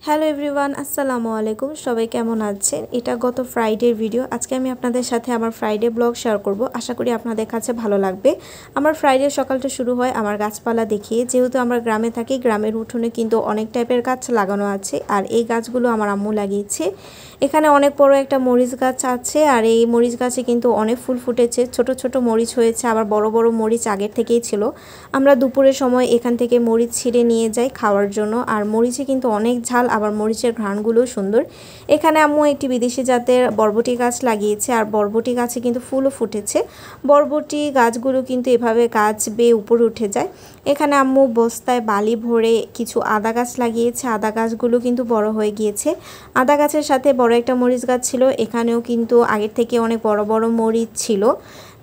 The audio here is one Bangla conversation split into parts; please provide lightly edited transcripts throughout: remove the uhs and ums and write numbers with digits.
হ্যালো এভরিওয়ান, আসসালামু আলাইকুম। সবাই কেমন আছেন? এটা গত ফ্রাইডের ভিডিও। আজকে আমি আপনাদের সাথে আমার ফ্রাইডে ব্লগ শেয়ার করব। আশা করি আপনাদের কাছে ভালো লাগবে। আমার ফ্রাইডে সকালটা শুরু হয় আমার গাছপালা দেখিয়ে। যেহেতু আমরা গ্রামে থাকি, গ্রামের উঠোনে কিন্তু অনেক টাইপের গাছ লাগানো আছে, আর এই গাছগুলো আমার আম্মু লাগিয়েছে। এখানে অনেক বড় একটা মরিচ গাছ আছে, আর এই মরিচ গাছে কিন্তু অনেক ফুল ফুটেছে। ছোট ছোট মরিচ হয়েছে, আবার বড় বড় মরিচ আগের থেকেই ছিল। আমরা দুপুরের সময় এখান থেকে মরিচ ছিঁড়ে নিয়ে যাই খাওয়ার জন্য। আর মরিচে কিন্তু অনেক ঝাল, আবার মরিচের ঘ্রাণগুলোও সুন্দর। এখানে আম্মু একটি বিদেশি জাতের বরবটি গাছ লাগিয়েছে, আর বরবটি গাছে কিন্তু ফুলও ফুটেছে। বরবটি গাছগুলো কিন্তু এভাবে গাছ বেয়ে উপরে উঠে যায়। এখানে আম্মু বস্তায় বালি ভরে কিছু আদা গাছ লাগিয়েছে। আদা গাছগুলো কিন্তু বড় হয়ে গিয়েছে। আদা গাছের সাথে বড় একটা মরিচ গাছ ছিল, এখানেও কিন্তু আগের থেকে অনেক বড় বড় মরিচ ছিল।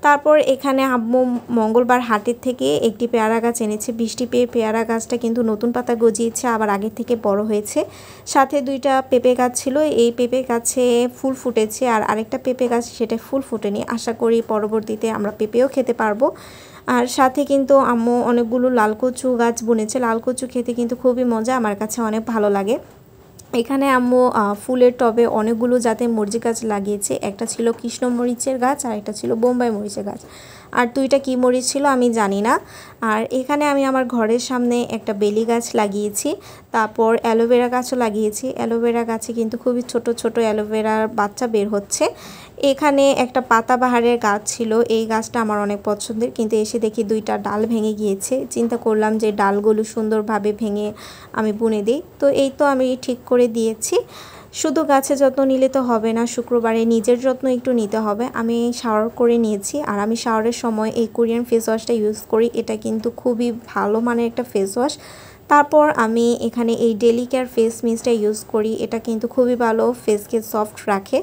তারপর এখানে আম্মু মঙ্গলবার হাটের থেকে একটি পেয়ারা গাছ এনেছে। বৃষ্টি পেয়ে পেয়ারা গাছটা কিন্তু নতুন পাতা গজিয়েছে, আবার আগের থেকে বড় হয়েছে। সাথে দুইটা পেঁপে গাছ ছিল, এই পেঁপে গাছে ফুল ফুটেছে, আর আরেকটা পেঁপে গাছ সেটা ফুল ফুটেনি। আশা করি পরবর্তীতে আমরা পেঁপেও খেতে পারবো। আর সাথে কিন্তু আম্মু অনেকগুলো লাল কচু গাছ বুনেছে। লাল কচু খেতে কিন্তু খুবই মজা, আমার কাছে অনেক ভালো লাগে। এখানে আম্মু ফুলের টবে অনেকগুলো জাতের মরিচ গাছ লাগিয়েছে। একটা ছিল কৃষ্ণ মরিচের গাছ, আর একটা ছিল বোম্বাই মরিচের গাছ, আর দুইটা কি মরিচ ছিল আমি জানি না। আর এখানে আমি আমার ঘরের সামনে একটা বেলি গাছ লাগিয়েছি। তারপর অ্যালোভেরা গাছও লাগিয়েছি। অ্যালোভেরা গাছে কিন্তু খুবই ছোট ছোট অ্যালোভেরার বাচ্চা বের হচ্ছে। এখানে একটা পাতাবাহারের গাছ ছিল, এই গাছটা আমার অনেক পছন্দের, কিন্তু এসে দেখি দুইটা ডাল ভেঙে গিয়েছে। চিন্তা করলাম যে ডালগুলো সুন্দরভাবে ভেঙে আমি বুনে দিই। তো এই তো আমি ঠিক করে দিয়েছি। শুধু গাছের যত্ন নিলে তো হবে না, শুক্রবারে নিজের যত্ন একটু নিতে হবে। আমি শাওয়ার করে নিয়েছি, আর আমি শাওয়ারের সময় এই কোরিয়ান ফেস ওয়াশটা ইউজ করি। এটা কিন্তু খুবই ভালো মানের একটা ফেস ওয়াশ। তারপর আমি এখানে এই ডেলি কেয়ার ফেস মিস্টটা ইউজ করি, এটা কিন্তু খুবই ভালো, ফেসকে সফট রাখে।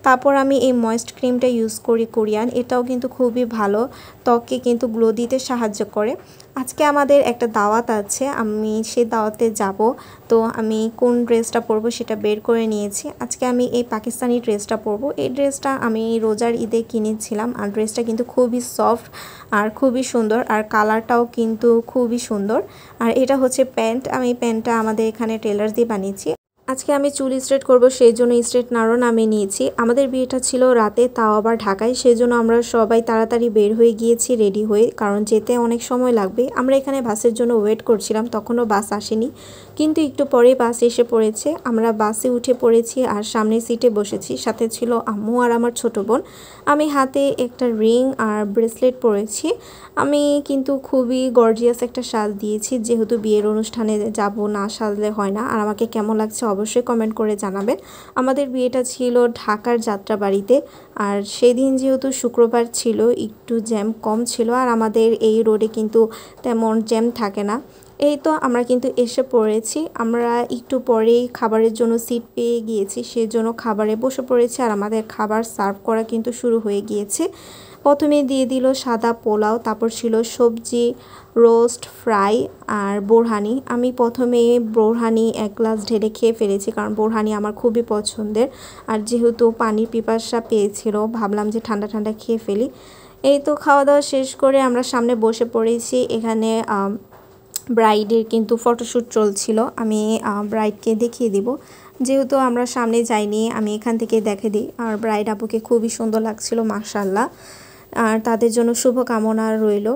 তারপর আমি এই ময়েস্ট ক্রিমটা ইউজ করি কোরিয়ান, এটাও কিন্তু খুবই ভালো, ত্বককে কিন্তু গ্লো দিতে সাহায্য করে। আজকে আমাদের একটা দাওয়াত আছে, আমি সেই দাওয়াতে যাব। তো আমি কোন ড্রেসটা পরবো সেটা বের করে নিয়েছি। আজকে আমি এই পাকিস্তানি ড্রেসটা পরবো। এই ড্রেসটা আমি রোজার ঈদে কিনেছিলাম, আর ড্রেসটা কিন্তু খুবই সফট আর খুবই সুন্দর, আর কালারটাও কিন্তু খুবই সুন্দর। আর এটা হচ্ছে প্যান্ট, আমি প্যান্টটা আমাদের এখানে টেলার দিয়ে বানিয়েছি। আজকে আমি চুল স্ট্রেট করব, সেই জন্য স্ট্রেটনারও আমি নিয়েছি। আমাদের বিয়েটা ছিল রাতে, তাও আবার ঢাকায়, সেই জন্য আমরা সবাই তাড়াতাড়ি বের হয়ে গিয়েছি রেডি হয়ে, কারণ যেতে অনেক সময় লাগবে। আমরা এখানে বাসের জন্য ওয়েট করছিলাম, তখনও বাস আসেনি, কিন্তু একটু পরে বাস এসে পড়েছে। আমরা বাসে উঠে পড়েছি আর সামনের সিটে বসেছি। সাথে ছিল আম্মু আর আমার ছোট বোন। আমি হাতে একটা রিং আর ব্রেসলেট পরেছি। আমি কিন্তু খুবই গর্জিয়াস একটা সাজ দিয়েছি, যেহেতু বিয়ের অনুষ্ঠানে যাব, না সাজলে হয় না। আর আমাকে কেমন লাগছে অবশ্যই কমেন্ট করে জানাবেন। আমাদের বিয়েটা ছিল ঢাকার যাত্রাবাড়িতে, আর সেদিন যেহেতু শুক্রবার ছিল, একটু জ্যাম কম ছিল, আর আমাদের এই রোডে কিন্তু তেমন জ্যাম থাকে না। এই তো আমরা কিন্তু এসে পড়েছি। আমরা একটু পরেই খাবারের জন্য সিট পেয়ে গিয়েছি, সেজন্য খাবারে বসে পড়েছি, আর আমাদের খাবার সার্ভ করা কিন্তু শুরু হয়ে গিয়েছে। প্রথমে দিয়ে দিল সাদা পোলাও, তারপর ছিল সবজি, রোস্ট, ফ্রাই আর বোরহানি। আমি প্রথমে বোরহানি এক গ্লাস ঢেলে খেয়ে ফেলেছি, কারণ বোরহানি আমার খুবই পছন্দের। আর যেহেতু পানির পিপাসা পেয়েছিল, ভাবলাম যে ঠান্ডা ঠান্ডা খেয়ে ফেলি। এই তো খাওয়া দাওয়া শেষ করে আমরা সামনে বসে পড়েছি। এখানে ব্রাইডের কিন্তু ফটোশ্যুট চলছিল, আমি ব্রাইডকে দেখিয়ে দিব। যেহেতু আমরা সামনে যাইনি, আমি এখান থেকে দেখে দিই। আর ব্রাইড আপুকে খুবই সুন্দর লাগছিল, মাশাআল্লাহ। আর তাদের জন্য শুভকামনা রইল।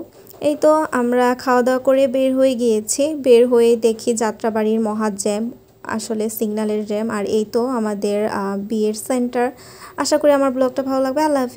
এই তো আমরা খাওয়া দাওয়া করে বের হয়ে গিয়েছি। বের হয়ে দেখি যাত্রাবাড়ির মহা জ্যাম, আসলে সিগন্যালের জ্যাম। আর এই তো আমাদের বিয়ের সেন্টার। আশা করি আমার ব্লগটা ভালো লাগবে। আল্লাহ হাফেজ।